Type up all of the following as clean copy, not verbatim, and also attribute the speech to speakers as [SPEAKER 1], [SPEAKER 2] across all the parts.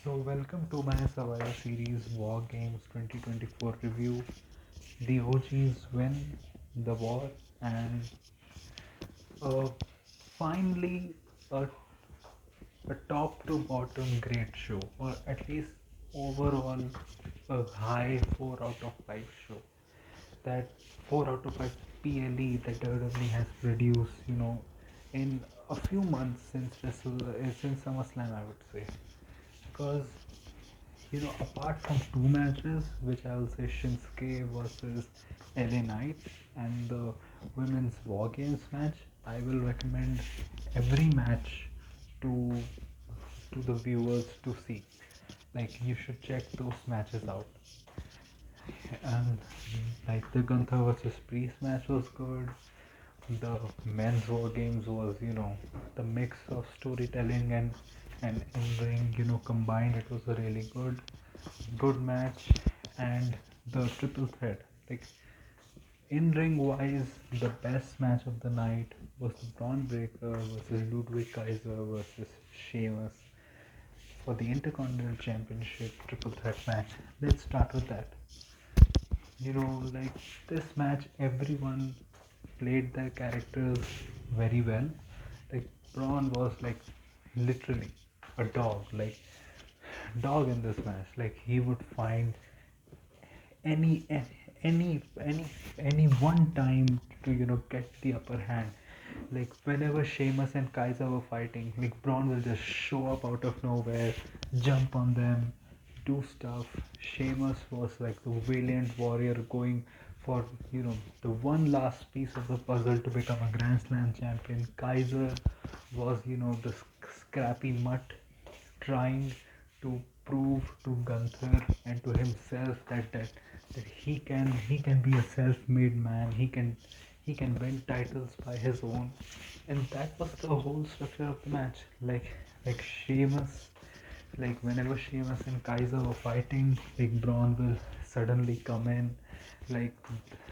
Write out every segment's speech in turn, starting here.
[SPEAKER 1] So, welcome to my Survivor Series Wargames 2024 review. The OGs win the war, and uh, finally, a, a top to bottom great show, or at least overall, a high 4 out of 5 show. That 4 out of 5 PLE that WWE has produced, in a few months since SummerSlam, I would say. Because apart from two matches, which I will say Shinsuke versus LA Knight and the women's War Games match, I will recommend every match to the viewers to see. Like you should check those matches out. And like the Gunther versus Priest match was good. The men's War Games was, the mix of storytelling and in ring, combined. It was a really good match. And the triple threat, like in ring wise, the best match of the night was the Braun Breaker versus Ludwig Kaiser versus Sheamus for the Intercontinental Championship triple threat match. Let's start with that. Like this match, everyone played their characters very well. Like Braun was like literally a dog in this match. Like he would find any any any any one time to get the upper hand. Like whenever Sheamus and Kaiser were fighting, like Braun will just show up out of nowhere, jump on them, do stuff. Sheamus was like the valiant warrior going for the one last piece of the puzzle to become a Grand Slam champion. Kaiser was the scrappy mutt trying to prove to Gunther and to himself that he can be a self-made man. He can win titles by his own, and that was the whole structure of the match. Like Sheamus, like whenever Sheamus and Kaiser were fighting, like Braun will suddenly come in. Like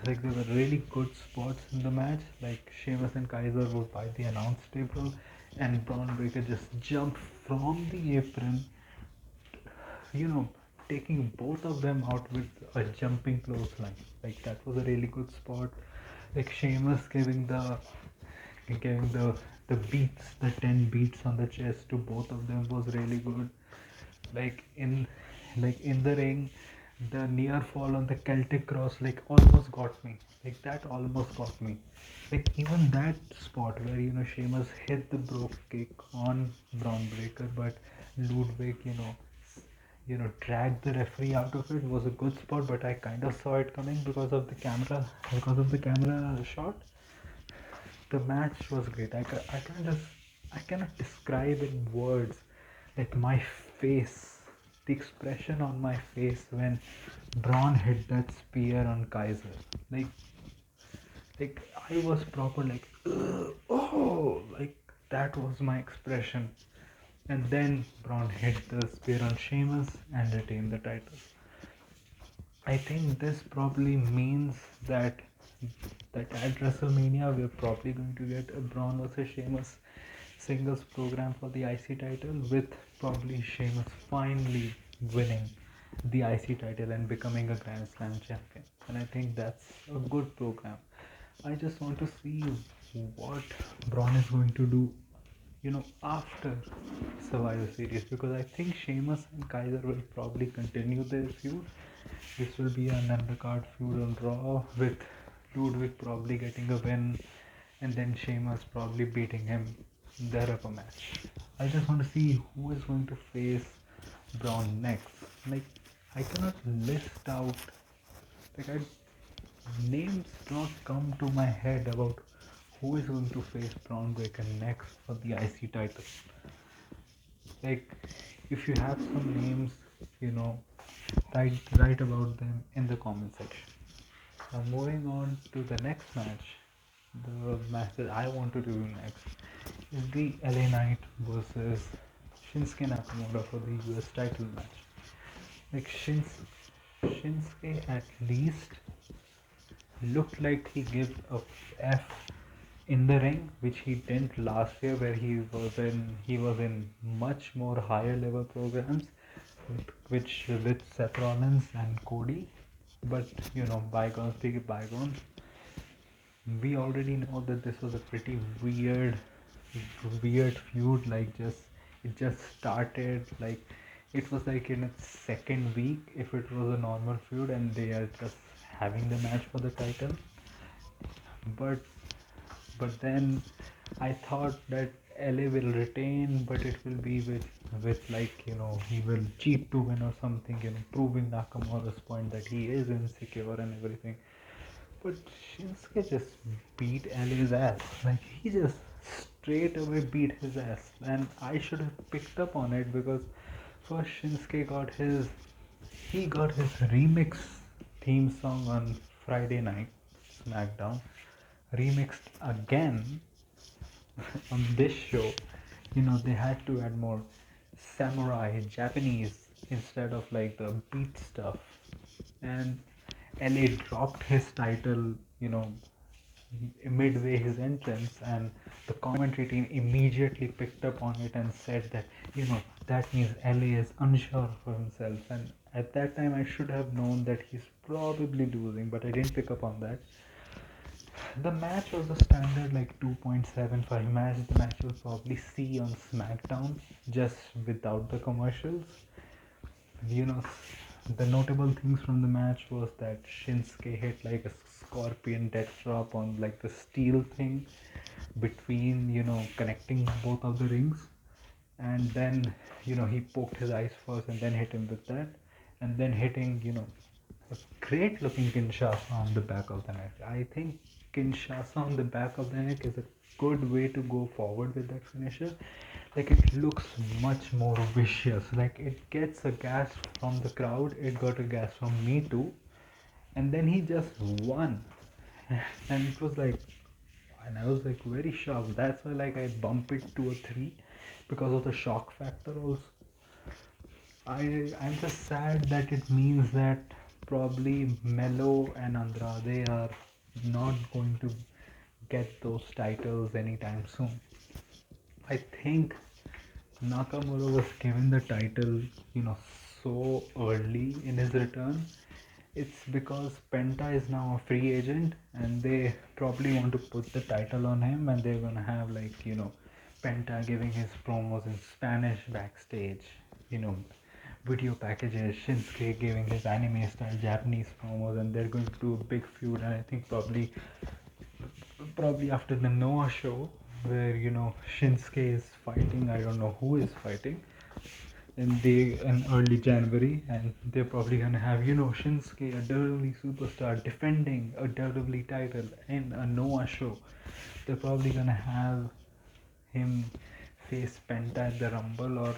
[SPEAKER 1] like there were really good spots in the match. Like Sheamus and Kaiser would by the announce table, and Braun Breaker just jumped from the apron, you know, taking both of them out with a jumping clothesline. Like that was a really good spot. Like Sheamus giving the beats, the 10 beats on the chest to both of them was really good. Like in the ring, the near fall on the Celtic cross like almost got me. Like that almost got me. Like even that spot where Sheamus hit the broke kick on Braun Breaker, but Ludwig dragged the referee out of it was a good spot, but I kind of saw it coming because of the camera shot. The match was great. I cannot describe in words like my face, the expression on my face when Braun hit that spear on Kaiser. Like I was proper like "Ugh, oh, like that was my expression. And then Braun hit the spear on Sheamus and retained the title. I think this probably means that at WrestleMania we're probably going to get a Braun versus Sheamus singles program for the IC title, with probably Sheamus finally winning the IC title and becoming a Grand Slam champion. And I think that's a good program. I just want to see what Braun is going to do, after Survivor Series, because I think Sheamus and Kaiser will probably continue their feud. This will be an undercard feud on Raw, with Ludwig probably getting a win and then Sheamus probably beating him in their upper match. I just want to see who is going to face Braun next. Like, I cannot list out, like, names do not come to my head about who is going to face Braun Breaker next for the IC title. Like, if you have some names, you know, write about them in the comment section. Now, moving on to the next match, the match that I want to review next is the LA Knight versus Shinsuke Nakamura for the US title match. Like Shinsuke at least looked like he gave a F in the ring, which he didn't last year, where he was in much more higher level programs. which with Seth Rollins and Cody. But bygones be bygones. We already know that this was a pretty weird feud. Like it just started like it was like in its second week if it was a normal feud, and they are just having the match for the title. But then I thought that LA will retain, but it will be with like he will cheat to win or something, proving Nakamura's point that he is insecure and everything. But Shinsuke just beat LA's ass. Like he just straight away beat his ass, and I should have picked up on it because first Shinsuke got his remix theme song on Friday night SmackDown remixed again on this show. They had to add more samurai Japanese instead of like the beat stuff. And LA dropped his title, midway his entrance, and the commentary team immediately picked up on it and said that, that means LA is unsure for himself. And at that time, I should have known that he's probably losing, but I didn't pick up on that. The match was a standard like 2.75 match. The match you'll probably see on SmackDown just without the commercials. You know, the notable things from the match was that Shinsuke hit like a scorpion death drop on like the steel thing between, connecting both of the rings. And then, he poked his eyes first and then hit him with that. And then hitting, a great looking Kinshasa on the back of the neck. I think Kinshasa on the back of the neck is a good way to go forward with that finisher. Like it looks much more vicious. Like it gets a gas from the crowd. It got a gas from me too. And then he just won. And it was like, and I was like very shocked. That's why like I bump it to a 3 because of the shock factor also. I'm just sad that it means that probably Melo and Andrade are not going to get those titles anytime soon. I think Nakamura was given the title, so early in his return. It's because Penta is now a free agent and they probably want to put the title on him, and they're gonna have like, Penta giving his promos in Spanish backstage, you know, video packages, Shinsuke giving his anime style Japanese promos, and they're going to do a big feud. And I think probably after the Noah show where Shinsuke is fighting, I don't know who is fighting in early January, and they're probably gonna have Shinsuke, a WWE superstar, defending a WWE title in a Noah show. They're probably gonna have him face Penta at the Rumble or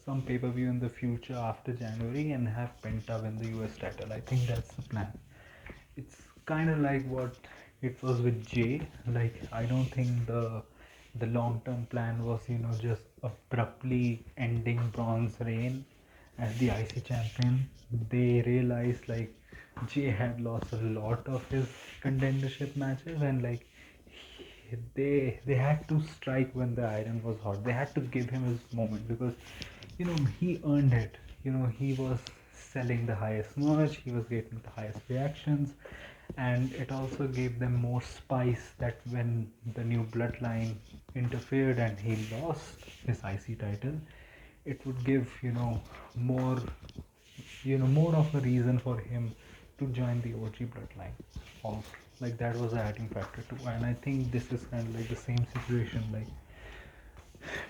[SPEAKER 1] some pay-per-view in the future after January and have Penta win the US title. I think that's the plan. It's kind of like what it was with Jay. Like I don't think the long-term plan was just abruptly ending Braun's reign as the IC champion. They realized like Jay had lost a lot of his contendership matches, and like they had to strike when the iron was hot. They had to give him his moment because he earned it. He was selling the highest merch, he was getting the highest reactions, and it also gave them more spice that when the new bloodline interfered and he lost his IC title, it would give more more of a reason for him to join the OG bloodline. Also, like that was the adding factor too. And I think this is kind of like the same situation. Like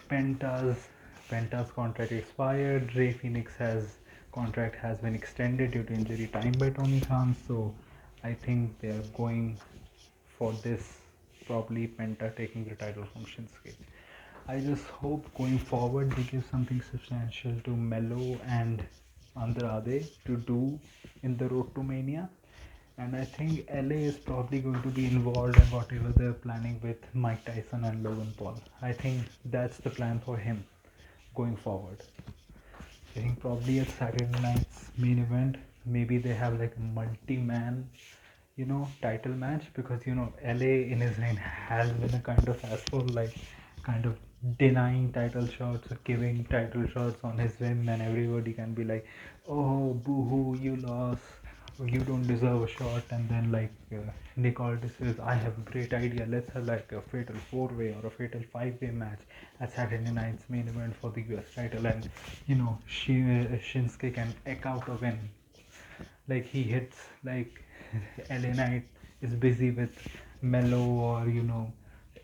[SPEAKER 1] Penta's Penta's contract expired. Ray Phoenix has contract has been extended due to injury time by Tony Khan. So I think they are going for this. Probably Penta taking the title from Shinsuke. I just hope going forward they give something substantial to Melo and Andrade to do in the road to Mania. And I think LA is probably going to be involved in whatever they're planning with Mike Tyson and Logan Paul. I think that's the plan for him going forward. I think probably at Saturday night's main event, maybe they have like a multi-man, title match, because LA in his reign has been a kind of asshole, like kind of denying title shots or giving title shots on his win, and everybody can be like, oh, boo hoo, you lost, you don't deserve a shot. And then, like, Nick Aldis says, I have a great idea, let's have like a fatal 4-way or a fatal 5-way match at Saturday night's main event for the US title. And Shinsuke can eke out a win. Like, he hits, like, LA Knight is busy with Mello or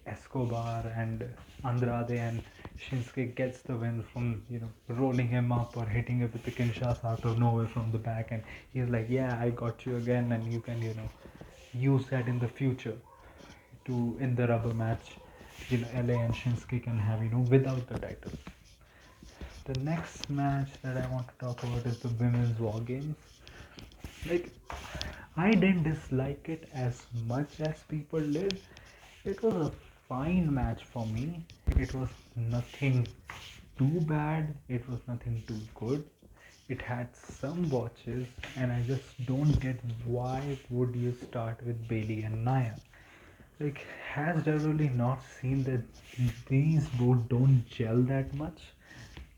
[SPEAKER 1] Escobar and Andrade, and Shinsuke gets the win from rolling him up or hitting him with the Kinshasa out of nowhere from the back, and he's like, yeah, I got you again, and you can use that in the future to in the rubber match. LA and Shinsuke can have without the title. The next match that I want to talk about is the women's war games. Like, I didn't dislike it as much as people did. It was a fine match for me. It was nothing too bad. It was nothing too good. It had some watches, and I just don't get why would you start with Bailey and Nia. Like, has WWE not seen that these both don't gel that much?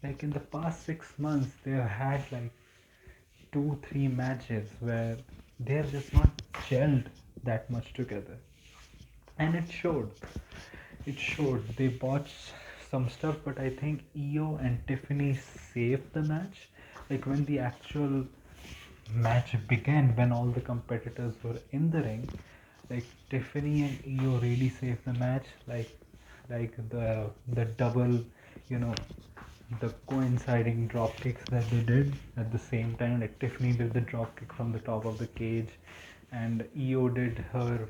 [SPEAKER 1] Like, in the past 6 months, they've had like 2 3 matches where they're just not gelled that much together, and it showed. They botched some stuff, but I think Io and Tiffany saved the match. Like, when the actual match began, when all the competitors were in the ring, like, Tiffany and Io really saved the match. Like the double, you know the coinciding drop kicks that they did at the same time. Like, Tiffany did the drop kick from the top of the cage, and Io did her,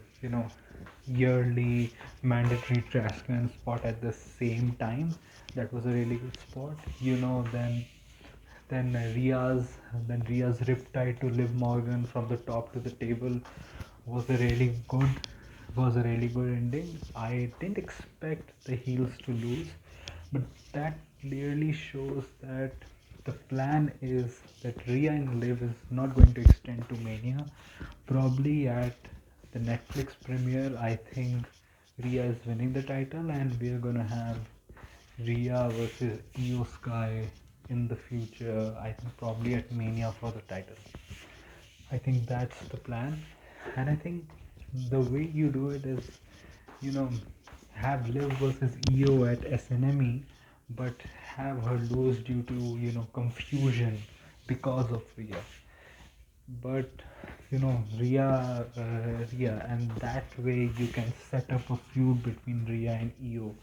[SPEAKER 1] yearly mandatory trash can spot at the same time. That was a really good spot. Then Rhea's riptide to Liv Morgan from the top to the table was a really good was a really good ending. I didn't expect the heels to lose, but that clearly shows that the plan is that Rhea and Liv is not going to extend to Mania. Probably at the Netflix premiere, I think Rhea is winning the title, and we are gonna have Rhea versus Io Sky in the future. I think probably at Mania for the title. I think that's the plan, and I think the way you do it is, you know, have Liv versus Io at SNME, but have her lose due to confusion because of Rhea. But Rhea, and that way you can set up a feud between Rhea and Io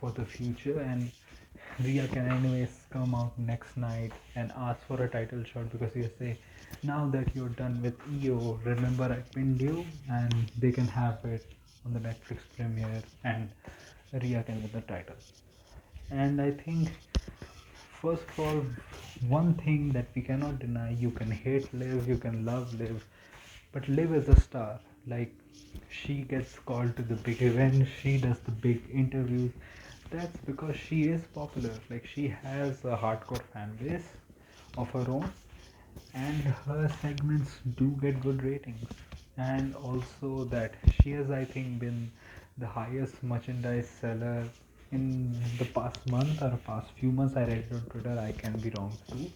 [SPEAKER 1] for the future, and Rhea can anyways come out next night and ask for a title shot, because you say, now that you're done with Io, remember I pinned you, and they can have it on the Netflix premiere, and Rhea can win the title. And I think, first of all, one thing that we cannot deny, you can hate Liv, you can love Liv, but Liv is a star. Like, she gets called to the big events, she does the big interviews. That's because she is popular. Like, she has a hardcore fan base of her own, and her segments do get good ratings. And also that she has, I think, been the highest merchandise seller in the past month or past few months. I read it on Twitter, I can be wrong too,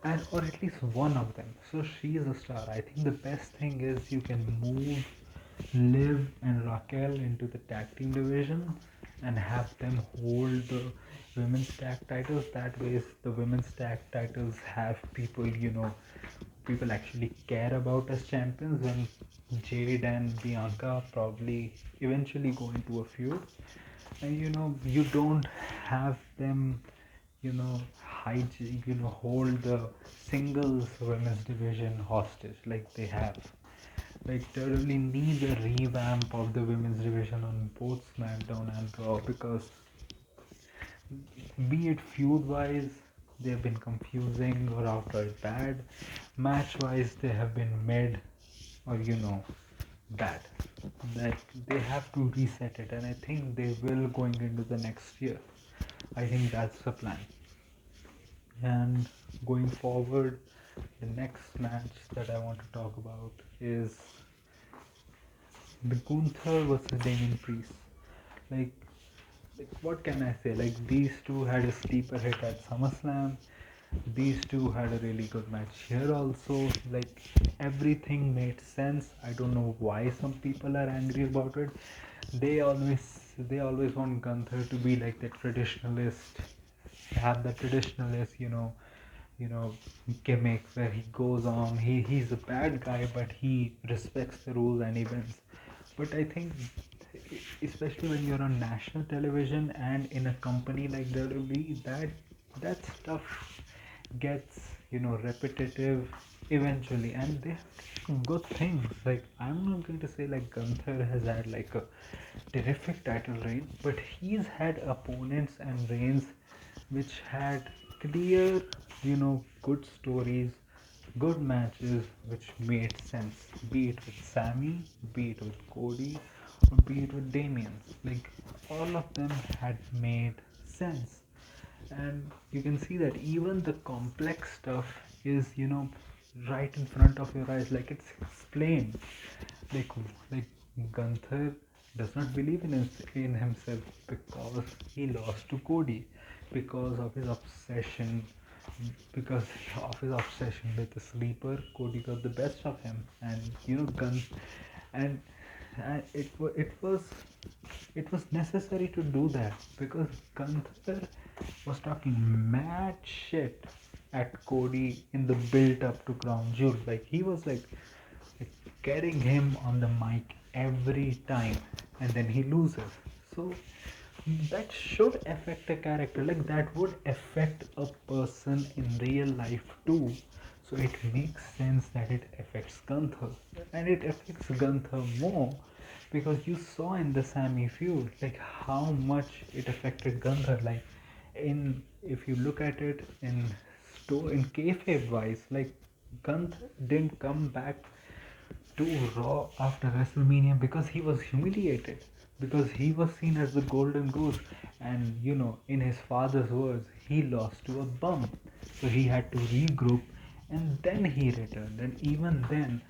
[SPEAKER 1] and or at least one of them. So she is a star. I think the best thing is you can move Liv and Raquel into the tag team division and have them hold the women's tag titles. That way, the women's tag titles have people actually care about as champions. When Jade and Bianca probably eventually go into a feud, and you don't have them, hold the singles women's division hostage like they have. Like, they really need a revamp of the women's division on both SmackDown and Raw, because be it feud wise, they have been confusing or outright bad. Match wise, they have been mid or bad. Like, they have to reset it, and I think they will going into the next year. I think that's the plan. And going forward, the next match that I want to talk about is the Gunther versus Damien Priest. Like, like what can I say? Like these two had a sleeper hit at SummerSlam. These two had a really good match here also. Like everything made sense. I don't know why some people are angry about it. They always want Gunther to be like the traditionalist, have the traditionalist, gimmick where he goes on. He's a bad guy, but he respects the rules and he wins. But I think, especially when you're on national television and in a company like WWE, that stuff gets repetitive eventually, and they have good things. Like I'm not going to say like Gunther has had like a terrific title reign, but he's had opponents and reigns which had clear, good stories, good matches which made sense, be it with Sammy, be it with Cody, or be it with Damien. Like all of them had made sense, and you can see that even the complex stuff is right in front of your eyes, like it's explained. Like Gunther does not believe in himself because he lost to Cody, because of his obsession because of his obsession with the sleeper. Cody got the best of him, and Gun and it was necessary to do that because Gunther was talking mad shit at Cody in the build up to Crown Jewel. Like he was like getting him on the mic every time, and then he loses. So that should affect a character, like that would affect a person in real life too. So it makes sense that it affects Gunther, and it affects Gunther more because you saw in the Sammy feud like how much it affected Gunther. Like in if you look at it in kayfabe wise, like Gunther didn't come back to Raw after WrestleMania because he was humiliated, because he was seen as the golden goose, and in his father's words, he lost to a bum. So he had to regroup, and then he returned. And even then,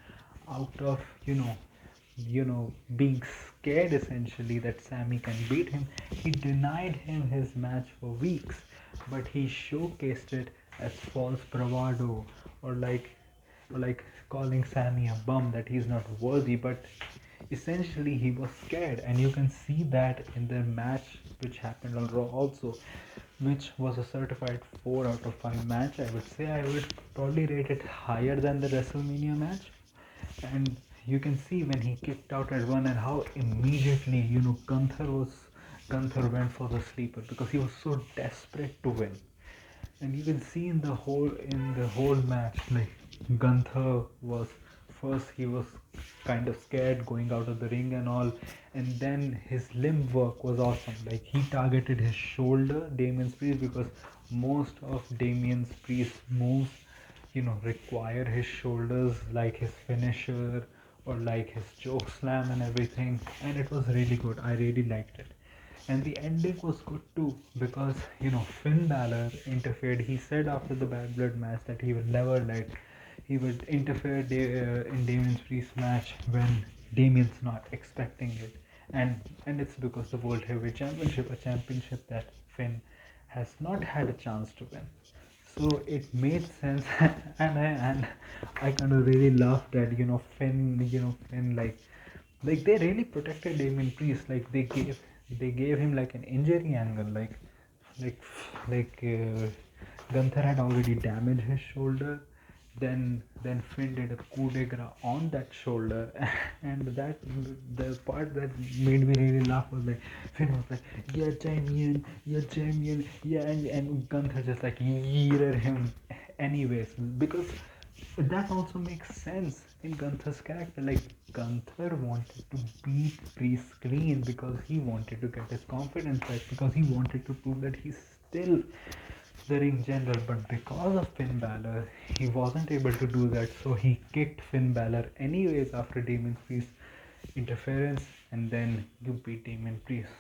[SPEAKER 1] out of being scared essentially that Sammy can beat him, he denied him his match for weeks, but he showcased it as false bravado, or like calling Sammy a bum, that he's not worthy. But essentially he was scared, and you can see that in their match which happened on Raw also, which was a certified 4 out of 5 match. I would say I would probably rate it higher than the WrestleMania match. And you can see when he kicked out at one, and how immediately Gunther went for the sleeper because he was so desperate to win. And you can see in the whole match, like Gunther was first, he was kind of scared going out of the ring and all, and then his limb work was awesome. Like he targeted his shoulder, Damian Priest, because most of Damian Priest's moves require his shoulders, like his finisher or like his choke slam and everything, and it was really good. I really liked it. And the ending was good too because Finn Balor interfered. He said after the Bad Blood match that he would interfere in Damian's Priest's match when Damian's not expecting it, and it's because the World Heavyweight Championship, a championship that Finn has not had a chance to win. So it made sense, and I kind of really laughed at Finn, like they really protected Damien Priest. Like they gave him like an injury angle, like like Gunther had already damaged his shoulder. Then Finn did a coup de grace on that shoulder, and the part that made me really laugh was like Finn was like, yeah, champion, yeah, and Gunther just like yeeted him anyways, because that also makes sense in Gunther's character. Like Gunther wanted to beat Priest clean because he wanted to get his confidence back, because he wanted to prove that he's still the ring general. But because of Finn Balor, he wasn't able to do that. So he kicked Finn Balor anyways after Damien Priest interference, and then you beat Damien Priest.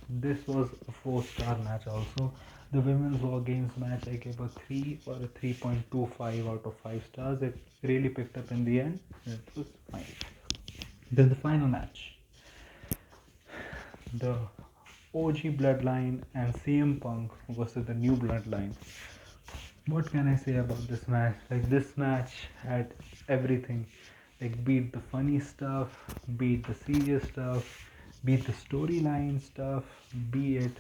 [SPEAKER 1] This was a 4-star match also. The women's war games match I gave a 3 or a 3.25 out of 5 stars. It really picked up in the end. It was fine. Then the final match, the OG Bloodline and CM Punk versus the new Bloodline. What can I say about this match? Like, this match had everything. Like, beat the funny stuff, beat the serious stuff, beat the storyline stuff, be it,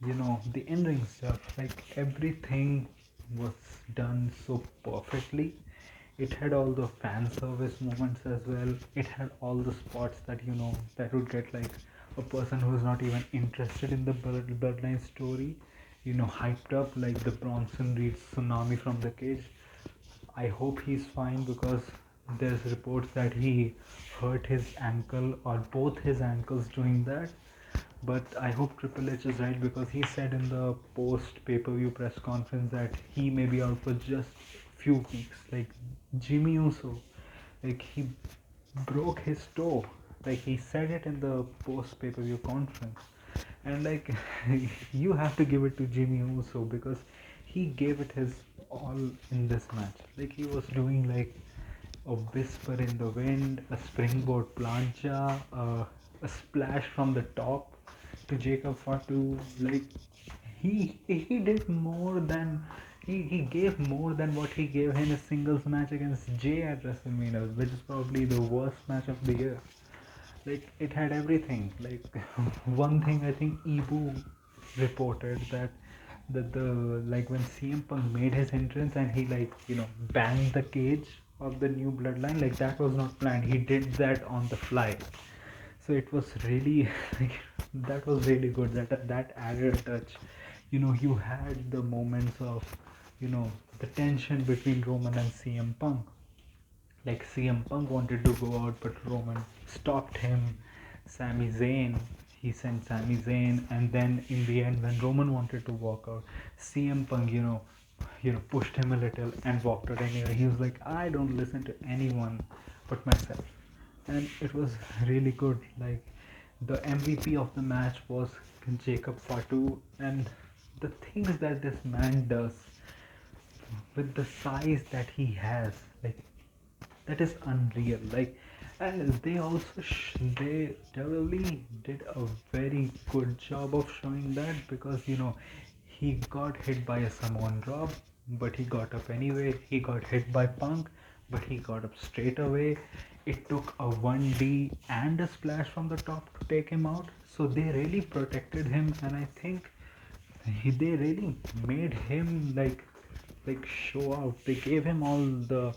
[SPEAKER 1] the in-ring stuff. Like, everything was done so perfectly. It had all the fan service moments as well. It had all the spots that, that would get like a person who's not even interested in the bloodline story, hyped up, like the Bronson Reed tsunami from the cage. I hope he's fine, because there's reports that he hurt his ankle or both his ankles doing that. But I hope Triple H is right, because he said in the post pay-per-view press conference that he may be out for just few weeks. Like Jimmy Uso, like he broke his toe. Like he said it in the post pay-per-view conference. And like you have to give it to Jimmy Uso, because he gave it his all in this match. Like he was doing like a whisper in the wind, a springboard plancha, a splash from the top to Jacob Fatu. Like he did more than he gave more than what he gave in a singles match against Jay at WrestleMania, which is probably the worst match of the year. Like it had everything. Like one thing I think Ibu reported that the like when CM Punk made his entrance and he like banged the cage of the new bloodline, like that was not planned. He did that on the fly. So it was really like that was really good. That added a touch. You had the moments of the tension between Roman and CM Punk. Like CM Punk wanted to go out, but Roman stopped him. Sami Zayn, he sent Sami Zayn, and then in the end, when Roman wanted to walk out, CM Punk, pushed him a little and walked out anyway. He was like, I don't listen to anyone but myself, and it was really good. Like the MVP of the match was Jacob Fatu, and the things that this man does with the size that he has, like that is unreal. Like and they also they really did a very good job of showing that, because he got hit by a Samoan drop, but he got up anyway. He got hit by Punk, but he got up straight away. It took a 1D and a splash from the top to take him out, so they really protected him. And I think they really made him like show out. They gave him all the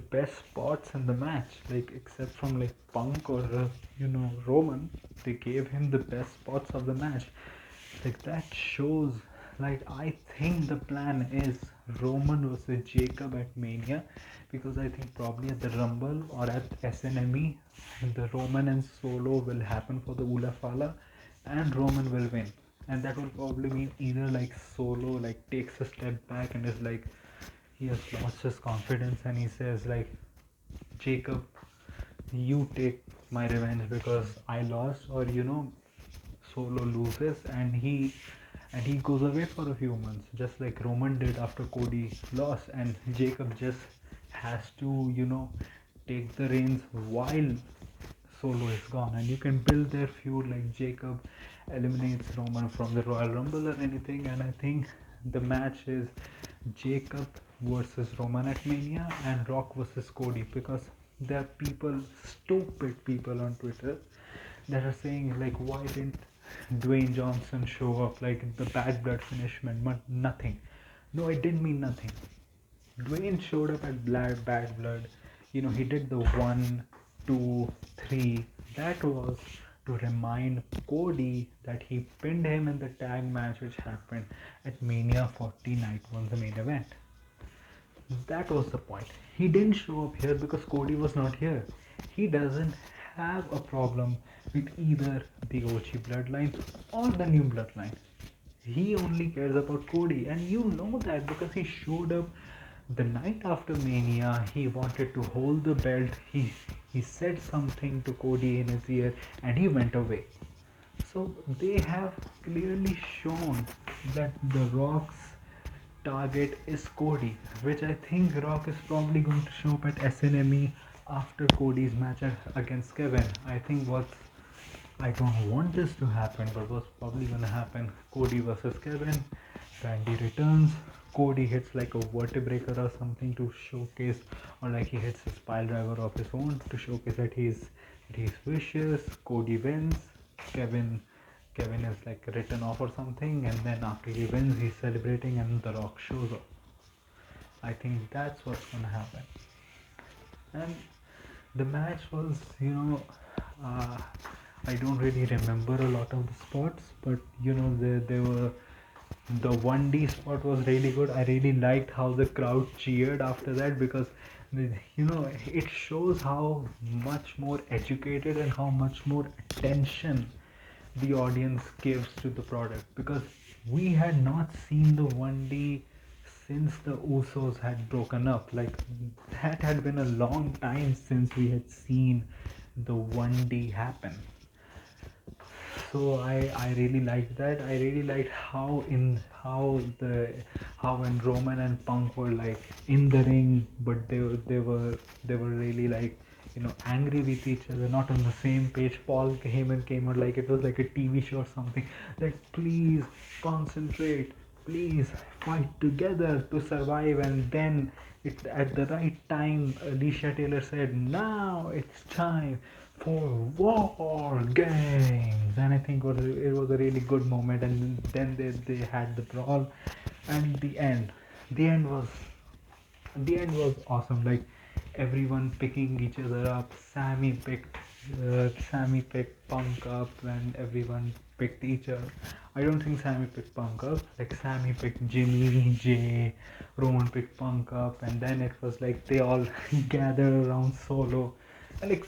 [SPEAKER 1] best spots in the match, like except from like Punk or Roman. They gave him the best spots of the match. Like that shows. Like I think the plan is Roman versus Jacob at Mania, because I think probably at the Rumble or at SNME, the Roman and Solo will happen for the Ula Fala, and Roman will win. And that will probably mean either like Solo like takes a step back and is like he has lost his confidence, and he says like, Jacob, you take my revenge because I lost, or Solo loses and he goes away for a few months, just like Roman did after Cody lost, and Jacob just has to take the reins while Solo is gone, and you can build their feud like Jacob eliminates Roman from the Royal Rumble or anything. And I think the match is Jacob versus Roman at Mania and Rock versus Cody, because there are people, stupid people on Twitter, that are saying like, why didn't Dwayne Johnson show up? Like the Bad Blood finish meant nothing. No, it didn't mean nothing. Dwayne showed up at Bad Blood. He did the 1, 2, 3. That was to remind Cody that he pinned him in the tag match which happened at Mania 40 Night 1, the main event. That was the point. He didn't show up here because Cody was not here. He doesn't have a problem with either the OG bloodline or the new bloodline. He only cares about Cody, and you know that because he showed up the night after Mania. He wanted to hold the belt. He said something to Cody in his ear, and he went away. So they have clearly shown that the Rock's target is Cody, which I think Rock is probably going to show up at SNME after Cody's match against Kevin. I think I don't want this to happen, but what's probably gonna happen? Cody versus Kevin. Randy returns. Cody hits like a vertebraker or something to showcase, or like he hits his pile driver of his own to showcase that he's vicious. Cody wins. Kevin Kevin is like written off or something, and then after he wins, he's celebrating, and The Rock shows up. I think that's what's gonna happen. And the match was, uh, I don't really remember a lot of the spots, but there were the 1D spot was really good. I really liked how the crowd cheered after that because it shows how much more educated and how much more attention the audience gives to the product, because we had not seen the 1D since the Usos had broken up. Like, that had been a long time since we had seen the 1D happen. So I really liked that. I really liked how when Roman and Punk were like in the ring, but they were really like angry with each other, not on the same page. Paul Heyman came out like it was like a TV show or something. Like, please concentrate, please fight together to survive. And then at the right time, Alicia Taylor said, "Now it's time for War Games," and I think it was a really good moment. And then they had the brawl, and the end was awesome. Like, everyone picking each other up. Sammy picked Punk up, and everyone picked each other. I don't think Sammy picked Punk up. Like, Sammy picked Jimmy, Jay, Roman picked Punk up, and then it was like they all gathered around Solo. And like,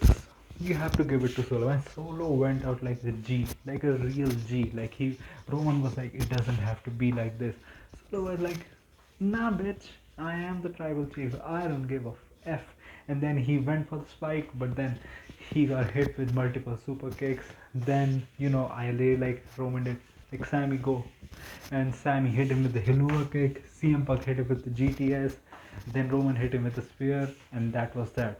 [SPEAKER 1] you have to give it to Solo. And Solo went out like the G, like a real G. Like, Roman was like, it doesn't have to be like this. Solo was like, nah, bitch, I am the tribal chief. I don't give a F. And then he went for the spike, but then he got hit with multiple super kicks. Then, I really like Roman did, like, Sammy go. And Sammy hit him with the Hilua kick. CM Punk hit him with the GTS. Then Roman hit him with the spear, and that was that.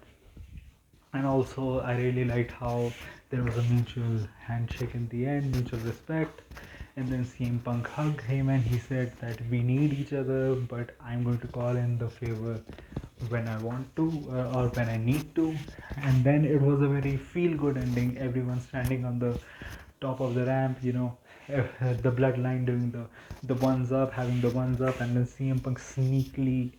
[SPEAKER 1] And also, I really liked how there was a mutual handshake in the end, mutual respect. And then CM Punk hugged him and he said that we need each other, but I'm going to call in the favor when I want to, or when I need to. And then it was a very feel good ending. Everyone standing on the top of the ramp, the bloodline doing the ones up, having the ones up, and then CM Punk sneakily,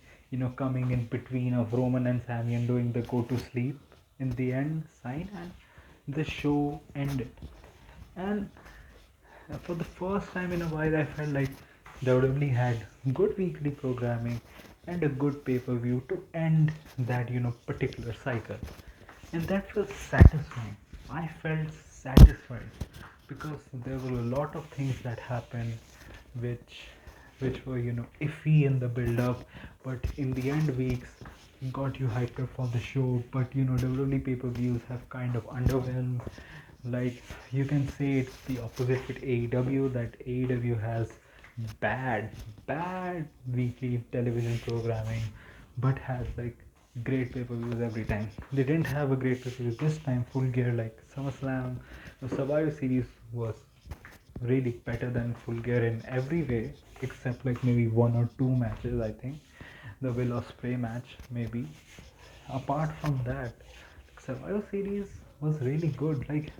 [SPEAKER 1] coming in between of Roman and Sammy and doing the go to sleep in the end sign, and the show ended. And for the first time in a while, I felt like WWE had good weekly programming and a good pay-per-view to end that particular cycle, and that felt satisfying. I felt satisfied because there were a lot of things that happened, which were iffy in the build-up, but in the end weeks got you hyped up for the show. But WWE pay-per-views have kind of underwhelmed. Like, you can say it's the opposite with AEW, that AEW has bad weekly television programming, but has like great pay-per-views every time. They didn't have a great pay-per-view this time. Full Gear, like SummerSlam, the Survivor Series was really better than Full Gear in every way, except like maybe one or two matches. I think the Will Ospreay match, maybe. Apart from that, Survivor Series was really good. Like,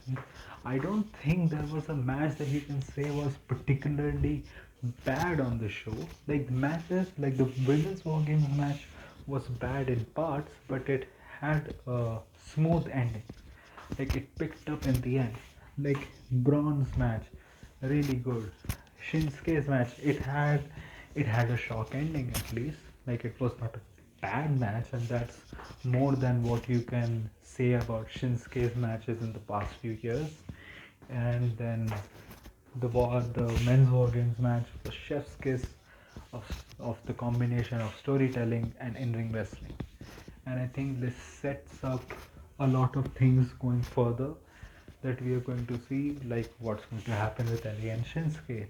[SPEAKER 1] I don't think there was a match that you can say was particularly bad on the show. Like, the matches, like the women's Wargames match was bad in parts, but it had a smooth ending. Like, it picked up in the end. Like, Braun's match, really good. Shinsuke's match, it had a shock ending at least. Like, it was not a bad match, and that's more than what you can say about Shinsuke's matches in the past few years. And then the men's war games match was chef's kiss of the combination of storytelling and in-ring wrestling. And I think this sets up a lot of things going further that we are going to see, like what's going to happen with Ellie and Shinsuke,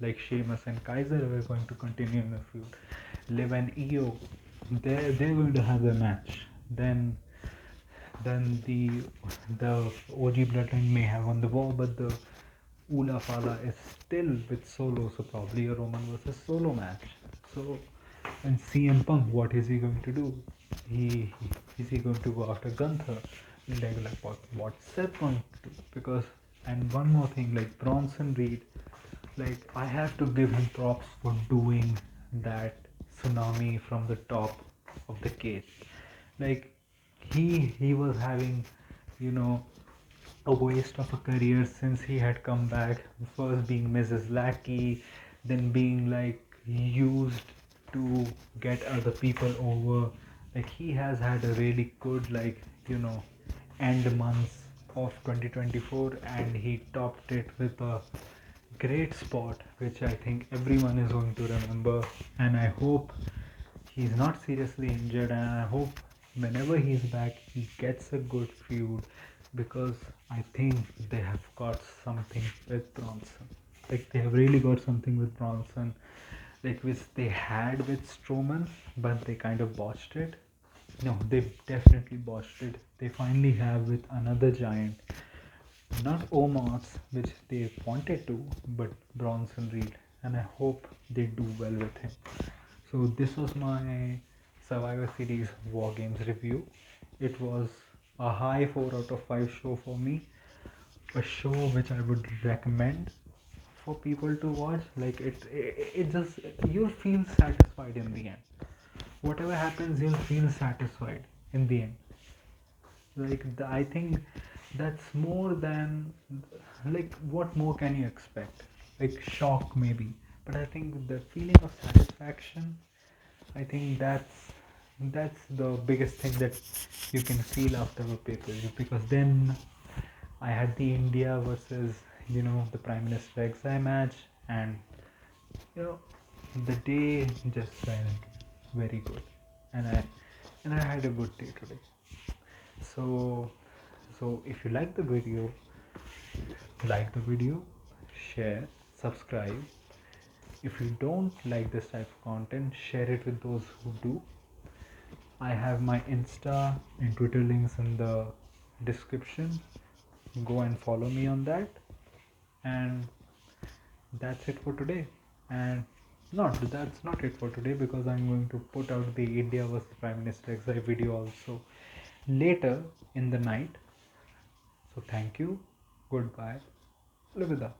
[SPEAKER 1] like Sheamus and Kaiser are going to continue in the feud. Liv and Io, they're going to have a match. Then then the OG bloodline may have won the war, but the Ula Fala is still with Solo, so probably a Roman versus Solo match. So, and CM Punk, what is he going to do? Is he going to go after Gunther? Like what Seth Punk do? Because, and one more thing, like Bronson Reed, like I have to give him props for doing that tsunami from the top of the cage. Like he was having, you know, a waste of a career since he had come back. First being Mrs. Lackey, then being like used to get other people over. Like he has had a really good, like, you know, end months of 2024, and he topped it with a great spot which I think everyone is going to remember. And I hope he's not seriously injured, and I hope whenever he's back he gets a good feud, because I think they have got something with Bronson. Like they have really got something with Bronson, like which they had with Strowman, but they kind of botched it. No, they definitely botched it. They finally have with another giant, not Omos, which they wanted to, but Bronson Reed, and I hope they do well with him. So this was my Survivor Series War Games review. It was a high 4 out of 5 show for me. A show which I would recommend for people to watch. Like it just, you'll feel satisfied in the end. Whatever happens, you'll feel satisfied in the end. Like I think that's more than, like, what more can you expect? Like shock maybe, but I think the feeling of satisfaction, I think that's the biggest thing that you can feel after a pay-per-view. Because then I had the India versus, you know, the Prime Minister Exile match, and you know, the day just went very good, and I had a good day today. So if you like the video, share, subscribe. If you don't like this type of content, share it with those who do. I have my Insta and Twitter links in the description. Go and follow me on that. And that's it for today. And not that's not it for today, because I'm going to put out the India vs Prime Minister Exile video also later in the night. So thank you. Goodbye. Alvida.